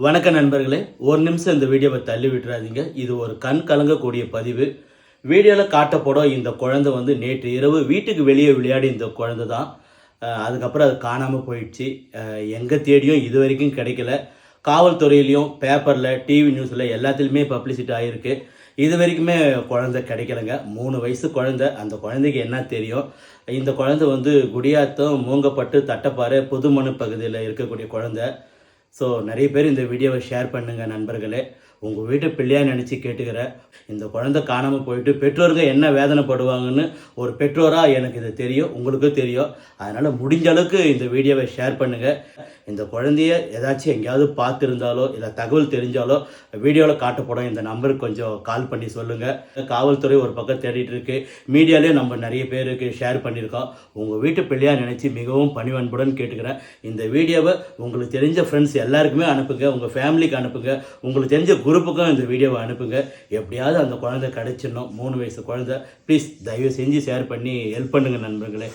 வணக்க நண்பர்களே, ஒரு நிமிஷம் இந்த வீடியோவை தள்ளி விட்டுறாதீங்க. இது ஒரு கண் கலங்கக்கூடிய பதிவு. வீடியோவில் காட்டப்படும் இந்த குழந்தை வந்து நேற்று இரவு வீட்டுக்கு வெளியே விளையாடி இந்த குழந்தை தான். அதுக்கப்புறம் அது காணாமல் போயிடுச்சு. எங்கே தேடியும் இது வரைக்கும் கிடைக்கல. காவல்துறையிலையும் பேப்பரில் டிவி நியூஸில் எல்லாத்துலேயுமே பப்ளிசிட்டி ஆகிருக்கு. இது வரைக்குமே குழந்தை கிடைக்கலங்க. 3 வயசு குழந்தை. அந்த குழந்தைக்கு என்ன தெரியும்? இந்த குழந்தை வந்து குடியாத்தம் மூங்கப்பட்டு தட்டப்பாறை புதுமணு பகுதியில் இருக்கக்கூடிய குழந்தை. ஸோ நிறைய பேர் இந்த வீடியோவை ஷேர் பண்ணுங்கள் நண்பர்களே. உங்கள் வீட்டு பிள்ளையாக நினச்சி கேட்டுக்கிறேன். இந்த குழந்தை காணாமல் போயிட்டு பெற்றோருங்க என்ன வேதனைப்படுவாங்கன்னு ஒரு பெற்றோராக எனக்கு இது தெரியும், உங்களுக்கும் தெரியும். அதனால் முடிஞ்ச அளவுக்கு இந்த வீடியோவை ஷேர் பண்ணுங்கள். இந்த குழந்தைய ஏதாச்சும் எங்கேயாவது பார்த்துருந்தாலோ இல்லை தகவல் தெரிஞ்சாலோ வீடியோவில் காட்டப்படும் இந்த நம்பருக்கு கொஞ்சம் கால் பண்ணி சொல்லுங்கள். காவல்துறை ஒரு பக்கம் தேடிட்டு இருக்கு, மீடியாலேயே நம்ம நிறைய பேருக்கு ஷேர் பண்ணியிருக்கோம். உங்கள் வீட்டு பிள்ளையாக நினச்சி மிகவும் பணிவன்புடன் கேட்டுக்கிறேன். இந்த வீடியோவை உங்களுக்கு தெரிஞ்ச ஃப்ரெண்ட்ஸ் எல்லாருக்குமே அனுப்புங்க, உங்கள் ஃபேமிலிக்கு அனுப்புங்க, உங்களுக்கு தெரிஞ்ச குரூப்புக்கும் இந்த வீடியோவை அனுப்புங்க. எப்படியாவது அந்த குழந்தை கிடைச்சிடணும். 3 வயசு குழந்தை. ப்ளீஸ் தயவு செஞ்சு ஷேர் பண்ணி ஹெல்ப் பண்ணுங்கள் நண்பர்களே.